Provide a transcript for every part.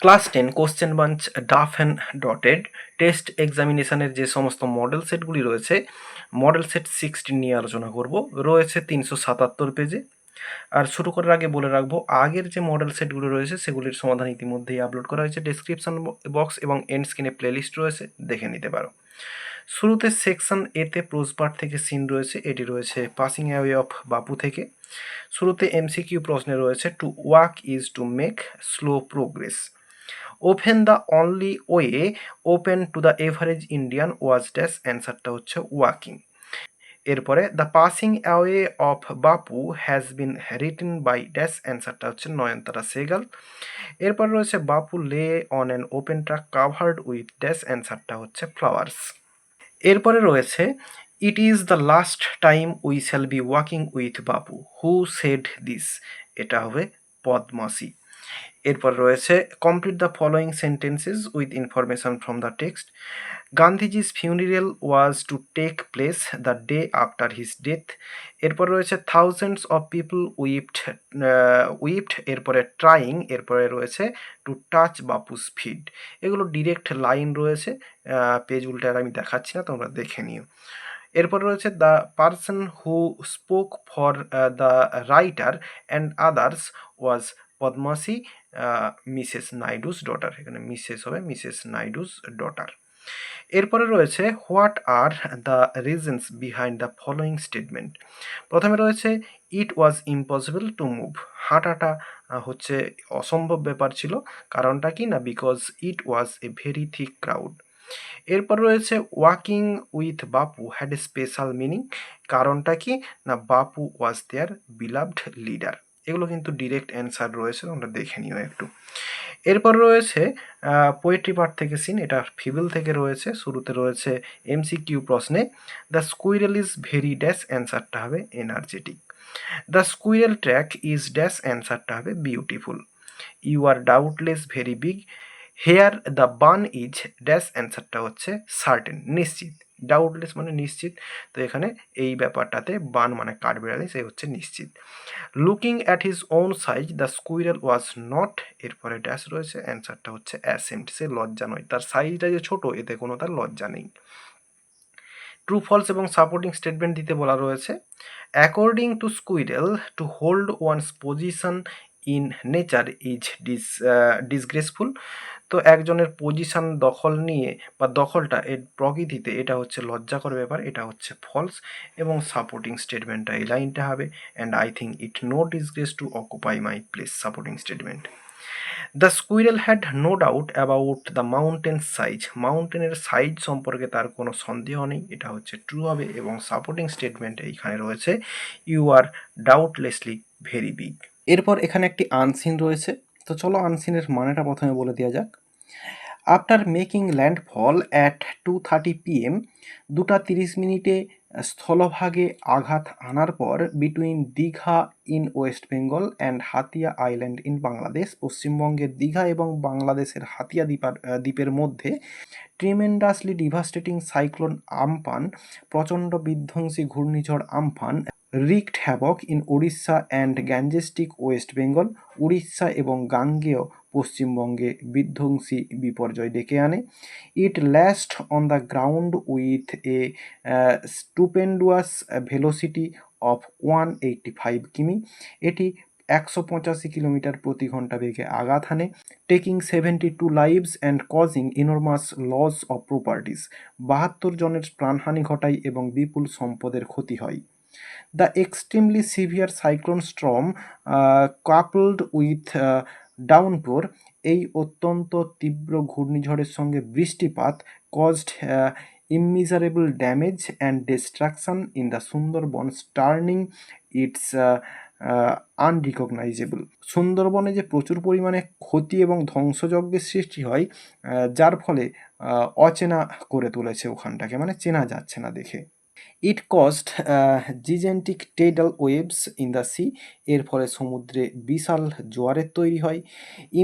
Class 10 question bunch ডাফ and ডটেড test এক্সামিনেশনের যে সমস্ত মডেল সেটগুলি রয়েছে, মডেল সেট 16 নিয়ে আলোচনা করব। রয়েছে 377 পেজে। আর শুরু করার আগে বলে রাখবো, আগের যে মডেল সেটগুলো রয়েছে সেগুলির সমাধান ইতিমধ্যেই আপলোড করা হয়েছে। ডেসক্রিপশন বক্স এবং এন্ড স্ক্রিনে প্লেলিস্ট রয়েছে, দেখে নিতে পারো। শুরুতে সেকশন এতে প্রোজপার্ট থেকে সিন রয়েছে, এটি রয়েছে পাসিং অ্যাওয়ে অফ বাপু থেকে। শুরুতে এমসিকিউ প্রশ্নে রয়েছে to walk is to make slow progress. Open the only way open to the average Indian was dash, অ্যান্সারটা হচ্ছে ওয়াকিং। এরপরে the passing away of Bapu has been written by dash, অ্যান্সারটা হচ্ছে নয়নতারা সেগাল। এরপর রয়েছে Bapu lay on an open truck covered with dash, অ্যান্সারটা হচ্ছে flowers. এরপরে রয়েছে it is the last time we shall be walking with Bapu, who said this, এটা হবে পদ্মাসী। এরপর রয়েছে complete the following sentences with information from the text. গান্ধীজি's funeral was to take place the day after his death. এরপর রয়েছে thousands of people wept, এরপরে trying, এরপরে রয়েছে to touch বাপু's feet। এগুলো ডিরেক্ট লাইন রয়েছে, পেজ উল্টে আর আমি দেখাচ্ছি না, তোমরা দেখে নিও। এরপর রয়েছে the person who spoke for the writer and others was Padmasi, Mrs Naidu's daughter, এখানে মিসেস হবে, মিসেস নাইডুস ডটার। এরপরে রয়েছে what are the reasons behind the following statement. প্রথমে রয়েছে ইট ওয়াজ ইম্পসিবল টু মুভ, হাঁটাটা হচ্ছে অসম্ভব ব্যাপার ছিল। কারণটা কি না, because it was a very thick crowd. এরপর রয়েছে walking with Bapu had a special meaning, কারণটা কি না, বাপু ওয়াজ দেয়ার বিলাভড লিডার। এগুলো কিন্তু ডিরেক্ট অ্যান্সার রয়েছে, তোমরা দেখে নিও একটু। এরপর রয়েছে পোয়েট্রি পার্ট থেকে সিন, এটা ফিবেল থেকে রয়েছে। শুরুতে রয়েছে এমসিকিউ প্রশ্নে the squirrel is very dash, অ্যান্সারটা হবে energetic. The squirrel track is dash, অ্যান্সারটা হবে beautiful. You are doubtless very big, here the bun is dash, অ্যান্সারটা হচ্ছে সার্টেন, নিশ্চিত। ডাউটলেস মানে নিশ্চিত, তো এখানে এই ব্যাপারটাতে বান মানে কাঠবিড়ালি, সে হচ্ছে নিশ্চিত। Looking at his own size the squirrel was not, এরপরে ড্যাশ রয়েছে, অ্যান্সারটা হচ্ছে অ্যাসেম্ড, সে লজ্জা নয়, তার সাইজটা যে ছোট এতে কোনো তার লজ্জা নেই। ট্রু ফলস এবং সাপোর্টিং স্টেটমেন্ট দিতে বলা রয়েছে। According to squirrel to hold one's position in nature is disgraceful, তো একজনের পজিশন দখল নিয়ে বা দখলটা এর প্রকৃতিতে এটা হচ্ছে লজ্জাকর ব্যাপার, এটা হচ্ছে ফলস। এবং সাপোর্টিং স্টেটমেন্টটা এই লাইনটা হবে, and I think it no disgrace to occupy my place, supporting statement. The squirrel had no doubt about the mountain size, মাউন্টেনের সাইজ সম্পর্কে তার কোনো সন্দেহ নেই, এটা হচ্ছে ট্রু হবে। এবং সাপোর্টিং স্টেটমেন্ট এইখানে রয়েছে ইউ আর ডাউটলেসলি ভেরি বিগ। এরপর এখানে একটি আনসিন রয়েছে, তো চলো আনসিনের মানেটা প্রথমে বলে দেওয়া যাক। After making landfall at 2:30 PM, 2:30 স্থলভাগে আঘাত আনার পর between Digha in West Bengal and Hatiya island in Bangladesh, পশ্চিমবঙ্গের দীঘা এবং বাংলাদেশের হাতিয়া দ্বীপের মধ্যে ট্রিমেন্ডাসলি ডিভাস্টেটিং সাইক্লোন আমফান, প্রচণ্ড বিধ্বংসী ঘূর্ণিঝড় Amphan wreaked havoc in Orissa and Gangetic West Bengal, Orissa এবং গাঙ্গেয় পশ্চিমবঙ্গে বিধ্বংসী বিপর্যয় ডেকে আনে। It lashed on the ground with a stupendous velocity of 185 কিমি, এটি 185 কিলোমিটার প্রতি ঘন্টা বেগে আঘাত হানে। Taking 72 lives and causing enormous loss of properties, 72 জনের প্রাণহানি ঘটায় এবং বিপুল সম্পদের ক্ষতি হয়। The extremely severe cyclone storm coupled with downpour, এই অত্যন্ত তীব্র ঘূর্ণিঝড়ের সঙ্গে বৃষ্টিপাত caused immeasurable damage and destruction in the Sundarbans, turning its unrecognisable, সুন্দরবনে যে প্রচুর পরিমাণে ক্ষতি এবং ধ্বংসযজ্ঞের সৃষ্টি হয়, যার ফলে অচেনা করে তুলেছে ওখানটাকে, মানে চেনা যাচ্ছে না দেখে। It caused gigantic tidal waves in the sea, এর ফলে সমুদ্রে বিশাল জোয়ারের তৈরি হয়।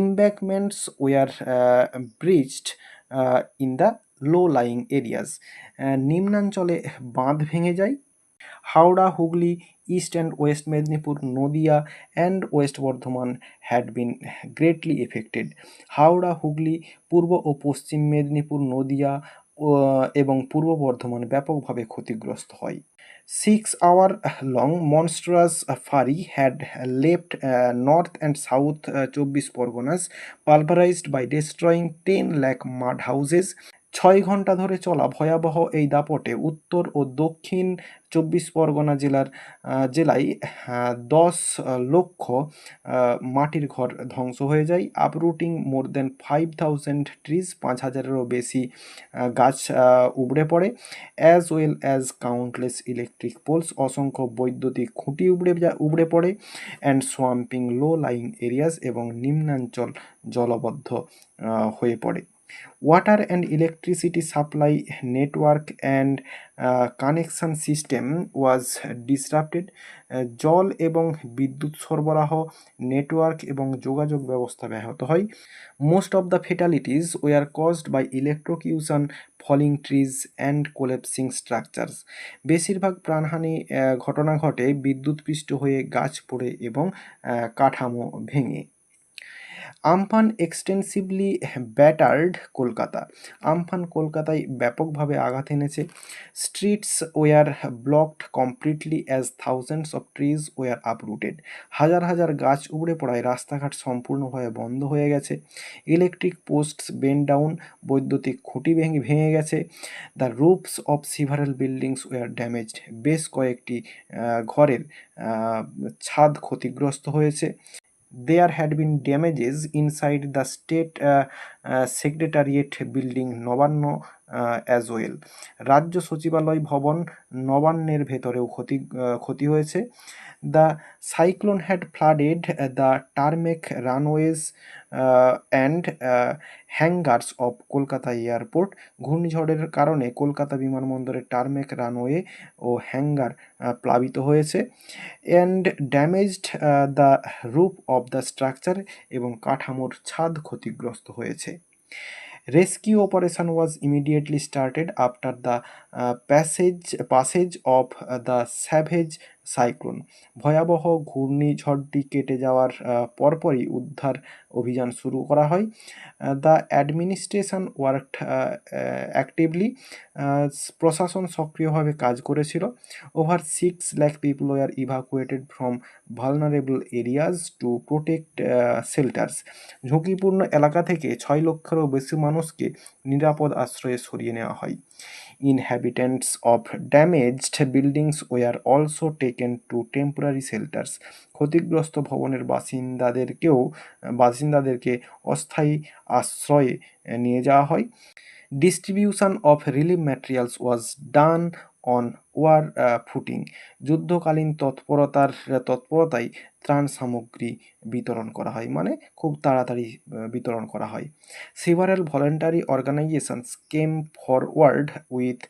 Embankments were breached in the low lying areas, নিম্নাঞ্চলে বাঁধ ভেঙে যায়। Howrah, Hooghly, East and West Medinipur, Nodia, and West Bardhaman had been greatly affected. Howrah, Hooghly, পূর্ব ও পশ্চিম মেদিনীপুর, নদিয়া এবং পূর্ব বর্ধমান ব্যাপকভাবে ক্ষতিগ্রস্ত হয়। 6 hour long monstrous fury had left North and South 24 Parganas pulverized by destroying 10 lakh mud houses. 6 ঘন্টা ধরে চলা ভয়াবহ এই দাপটে উত্তর ও দক্ষিণ 24 পরগনা জেলায় 10 লক্ষ মাটির ঘর ধ্বংস হয়ে যায়। আপরুটিং মোর দেন 5,000 ট্রিজ, 5,000-এরও বেশি গাছ উপড়ে পড়ে। As well as countless electric poles, অসংখ্য বৈদ্যুতিক খুঁটি উপড়ে পড়ে। And swamping low lying areas, এবং নিম্নাঞ্চল জলবদ্ধ হয়ে পড়ে। Water and electricity supply network and connection system was disrupted. জল এবং বিদ্যুৎ সরবরাহ, নেটওয়ার্ক এবং যোগাযোগ ব্যবস্থা ব্যাহত হয়। Most of the fatalities were caused by electrocution, falling trees and collapsing structures. বেশিরভাগ প্রাণহানি ঘটনা ঘটে বিদ্যুৎপৃষ্ট হয়ে, গাছ পড়ে এবং কাঠামো ভেঙে। Amphan extensively battered Kolkata. Amphan কলকাতায় ব্যাপকভাবে আঘাত এনেছে। Streets were blocked completely as thousands of trees were uprooted. হাজার হাজার গাছ উপড়ে পড়ায় রাস্তাঘাট সম্পূর্ণভাবে বন্ধ হয়ে গেছে। ইলেকট্রিক পোস্টস বেন্ড ডাউন, বৈদ্যুতিক খুঁটি ভেঙে গেছে। The roofs of several buildings were damaged. বেশ কয়েকটি ঘরের ছাদ ক্ষতিগ্রস্ত হয়েছে। There had been damages inside the state secretariat building Nabanna as well. রাজ্য সচিবালয় ভবন নবান্নের ভেতরেও ক্ষতি হয়েছে। The cyclone had flooded the tarmac runways and hangars of Kolkata airport. ঘূর্ণিঝড়ের কারণে কলকাতা বিমানবন্দরের টারমেক রানওয়ে ও হ্যাঙ্গার প্লাবিত হয়েছে। And damaged the roof of the structure, এবং কাঠামোর ছাদ ক্ষতিগ্রস্ত হয়েছে। Rescue operation was immediately started after the passage of the savage cyclone. ভয়াবহ ঘূর্ণিঝড়টি কেটে যাওয়ার পরপরই উদ্ধার অভিযান শুরু করা হয়। The administration worked actively. প্রশাসন সক্রিয়ভাবে কাজ করেছিল। Over 6 lakh people were ইভাকুয়েটেড from vulnerable areas to protect shelters. ঝুঁকিপূর্ণ এলাকা থেকে 6 লক্ষেরও বেশি মানুষকে নিরাপদ আশ্রয়ে সরিয়ে নেওয়া হয়। Inhabitants of damaged buildings were also taken to temporary shelters. ক্ষতিগ্রস্ত ভবনের বাসিন্দাদেরকে অস্থায়ী আশ্রয়ে নিয়ে যাওয়া হয়। Distribution of relief materials was done on war footing. যুদ্ধকালীন তৎপরতায় ত্রাণ সামগ্রী বিতরণ করা হয়, মানে খুব তাড়াতাড়ি বিতরণ করা হয়। Several voluntary organisations came forward with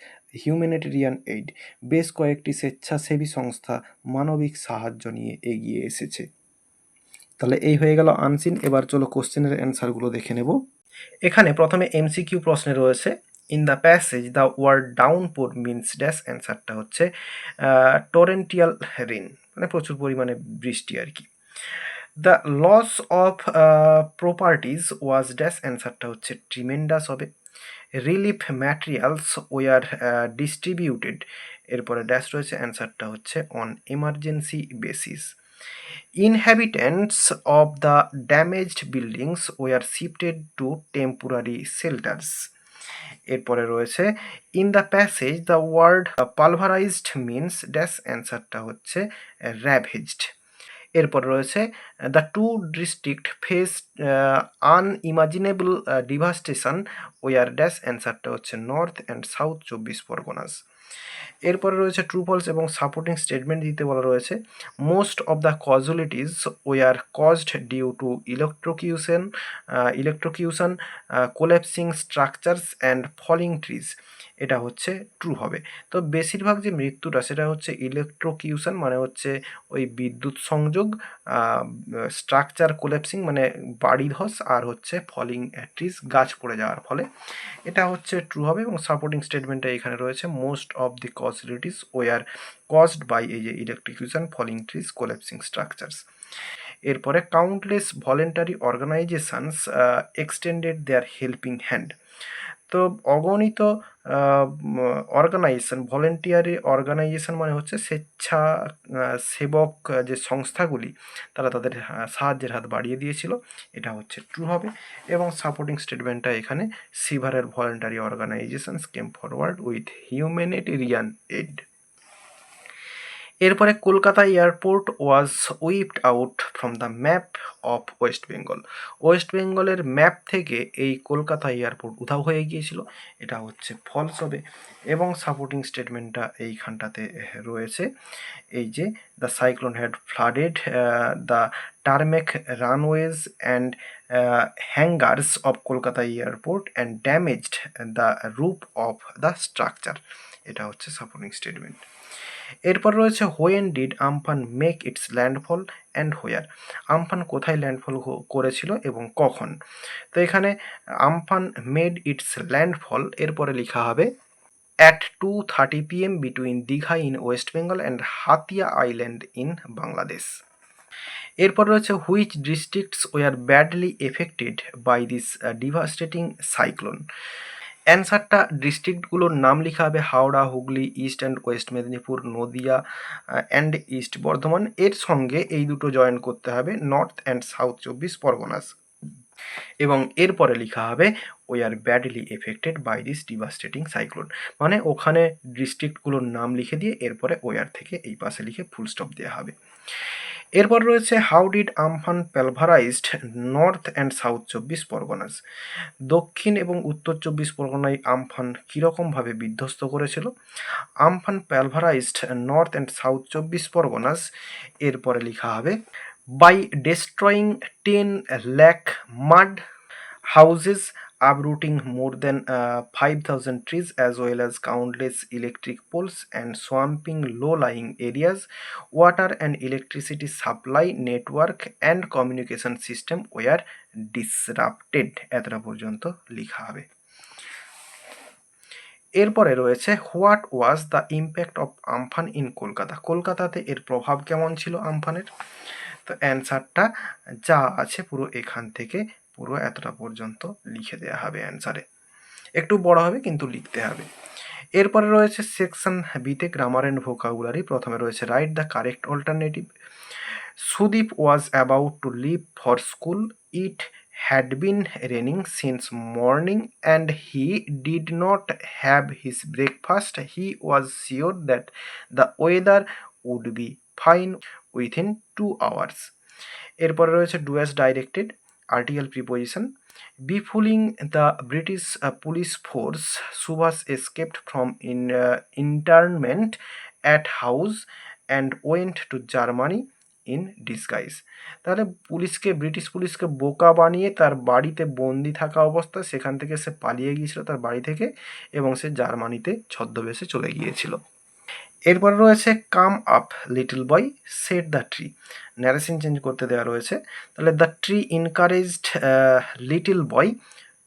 humanitarian aid. বেশ কয়েকটি স্বেচ্ছাসেবী সংস্থা মানবিক সাহায্য নিয়ে এগিয়ে এসেছে। তাহলে এই হয়ে গেল আনসিন। এবার চলো কোশ্চেনের অ্যান্সারগুলো দেখে নেব। এখানে প্রথমে এমসিকিউ প্রশ্নে রয়েছে, in the passage the word downpour means dash. অ্যান্সারটা হচ্ছে টরেন্টিয়াল রেন, মানে প্রচুর পরিমাণে বৃষ্টি আর কি। The loss of properties was dash. অ্যান্সারটা হচ্ছে ট্রিমেন্ডাস হবে। রিলিফ ম্যাটেরিয়ালস ওয়ার ডিস্ট্রিবিউটেড, এরপরে ড্যাশ রয়েছে, অ্যান্সারটা হচ্ছে on emergency basis. Inhabitants of the damaged buildings were shifted to temporary shelters. এরপরে রয়েছে, in the passage the word pulverised means dash. অ্যান্সারটা হচ্ছে র্যাভেজড। এরপর রয়েছে, the two district face unimaginable devastation were dash. অ্যান্সারটা হচ্ছে নর্থ অ্যান্ড সাউথ 24 পরগনাস। এরপরে রয়েছে ট্রু ফলস এবং সাপোর্টিং স্টেটমেন্ট দিতে বলা রয়েছে। Most of the casualties were caused due to electrocution, collapsing structures and falling trees. এটা হচ্ছে ট্রু হবে। তো বেশিরভাগ যে মৃত্যুটা সেটা হচ্ছে ইলেকট্রোকিউশন মানে হচ্ছে ওই বিদ্যুৎ সংযোগ, স্ট্রাকচার কোল্যাপসিং মানে বাড়ি ধস, আর হচ্ছে ফলিং ট্রিজ গাছ পড়ে যাওয়ার ফলে। এটা হচ্ছে ট্রু হবে। এবং সাপোর্টিং স্টেটমেন্টটা এখানে রয়েছে most of the casualties were caused by এই যে electrocution, falling trees, collapsing structures. এরপরে countless voluntary organisations extended their helping hand. তো অগণিত অর্গানাইজেশন, ভলেন্টিয়ারি অর্গানাইজেশন মানে হচ্ছে সেবক যে সংস্থাগুলি, তারা তাদের সাহায্যের হাত বাড়িয়ে দিয়েছিল। এটা হচ্ছে ট্রু হবে। এবং সাপোর্টিং স্টেটমেন্টটা এখানে সিভারের voluntary organisations came forward with humanitarian aid. এরপরে Kolkata airport was wiped out from the map of West Bengal. West বেঙ্গলের ম্যাপ থেকে এই কলকাতা এয়ারপোর্ট উধাও হয়ে গিয়েছিল। এটা হচ্ছে ফলস হবে। এবং সাপোর্টিং স্টেটমেন্টটা এইখানটাতে রয়েছে, এই যে the cyclone had flooded the tarmac runways and hangars of Kolkata airport and damaged the roof of the structure. এটা হচ্ছে সাপোর্টিং স্টেটমেন্ট। এরপর রয়েছে when did Amphan make its landfall and where. Amphan কোথায় ল্যান্ডফল করেছিল এবং কখন। তো এখানে আমফান মেড ইটস ল্যান্ডফল, এরপরে লেখা হবে at 2:30 p.m. between Digha in West Bengal and Hatiya island in Bangladesh. এরপর রয়েছে which districts were badly affected by this devastating cyclone. অ্যান্সারটা ডিস্ট্রিক্টগুলোর নাম লেখা হবে Howrah, Hooghly, east and west Medinipur, Nadia and east Bardhaman. এর সঙ্গে এই দুটো জয়েন করতে হবে নর্থ অ্যান্ড সাউথ 24 পরগনাস। এবং এরপরে লেখা হবে ওই are badly affected by this devastating cyclone, মানে ওখানে ডিস্ট্রিক্টগুলোর নাম লিখে দিয়ে এরপরে ওয়ার থেকে এই পাশে লিখে ফুল স্টপ দেওয়া হবে। এরপর রয়েছে how did Amphan pulverised north and south 24 Parganas. দক্ষিণ এবং উত্তর 24 পরগনায় আমফান কীরকমভাবে বিধ্বস্ত করেছিল। Amphan pulverised north and south 24 Parganas, এরপরে লেখা হবে by destroying 10 lakh mud houses, uprooting more than 5,000 trees as well as countless electric poles and swamping low-lying areas. Water and electricity supply network and communication system were disrupted. এতটা পর্যন্ত লেখা হবে। এরপরে রয়েছে what was the impact of Amphan in Kolkata. কলকাতাতে এর প্রভাব কেমন ছিল আমফানের। তো অ্যান্সারটা যা আছে পুরো এখান থেকে পুরো এতটা পর্যন্ত লিখে দেওয়া হবে। অ্যান্সারে একটু বড় হবে কিন্তু লিখতে হবে। এরপরে রয়েছে সেকশন বিতে গ্রামার অ্যান্ড ভোকাবুলারি। প্রথমে রয়েছে write the correct alternative. Sudip was about to leave for school. It had been raining since morning and he did not have his breakfast. He was sure that the weather would be fine within 2 hours. এরপরে রয়েছে do as directed, article preposition. Befooling the British police force, Subhas escaped from internment at house and went to Germany in disguise. তাহলে British পুলিশকে বোকা বানিয়ে তার বাড়িতে বন্দি থাকা অবস্থায় সেখান থেকে সে পালিয়ে গিয়েছিল তার বাড়ি থেকে, এবং সে জার্মানিতে ছদ্মবেশে চলে গিয়েছিল। এরপর রয়েছে come up little boy said the tree. Narration change করতে দেওয়া রয়েছে। তাহলে the tree encouraged little boy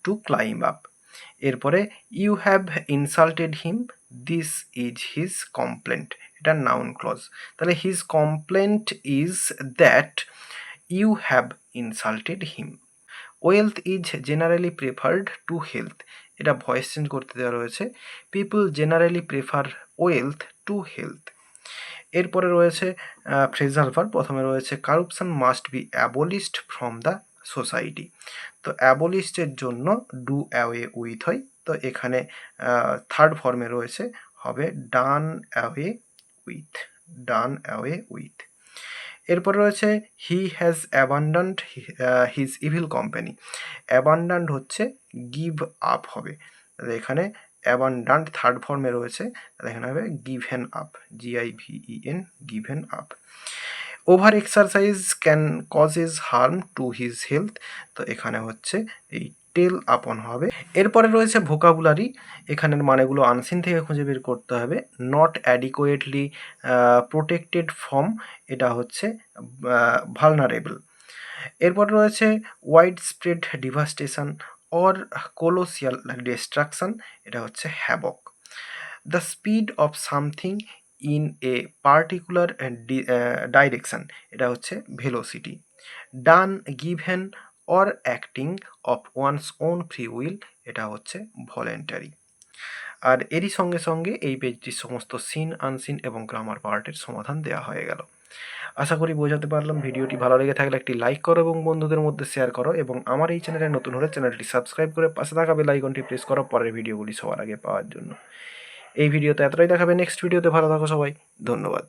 to climb up. এরপরে you have insulted him, this is his complaint. এটা নাউন ক্লজ। তাহলে his complaint is that you have insulted him. Wealth is generally preferred to health. এটা voice change করতে দেওয়া রয়েছে। People generally prefer wealth to health. এরপরে রয়েছে phrasal verb. প্রথমে রয়েছে corruption must be abolished from the society. তো অ্যাবলিশডের জন্য ডু অ্যাওয়ে উইথ হয়। তো এখানে থার্ড ফর্মে রয়েছে হবে done away with, done away with. এরপর রয়েছে he has abandoned his evil company. Abandoned হচ্ছে গিভ আপ হবে। এখানে অ্যাবান্ডান্ট থার্ড ফর্মে রয়েছে, এখানে হবে given up, GIVEN, given up. Over exercise can causes harm to his health. তো এখানে হচ্ছে এই টেল আপন হবে। এরপরে রয়েছে ভোকাবুলারি, এখানের মানেগুলো আনসিন থেকে খুঁজে বের করতে হবে। নট অ্যাডিকুয়েটলি প্রোটেক্টেড ফ্রম, এটা হচ্ছে ভালনারেবল। এরপর রয়েছে widespread devastation or colossal destruction, এটা হচ্ছে havoc. The speed of something in a particular direction, এটা হচ্ছে velocity. Done given or acting of one's own free will, এটা হচ্ছে ভলেন্টারি। আর এরই সঙ্গে সঙ্গে এই পেজটির সমস্ত সিন, আনসিন এবং গ্রামার পার্টের সমাধান দেওয়া হয়ে গেল। আশা করি বোঝাতে পারলাম। ভিডিওটি ভালো লেগে থাকলে একটি লাইক করো এবং বন্ধুদের মধ্যে শেয়ার করো, এবং আমার এই চ্যানেলে নতুন হলে চ্যানেলটি সাবস্ক্রাইব করে পাশে থাকা বেল আইকনটি প্রেস করো পরের ভিডিওগুলি সবার আগে পাওয়ার জন্য। এই ভিডিওতে এতটাই, দেখাবে নেক্সট ভিডিওতে। ভালো থাকো সবাই, ধন্যবাদ।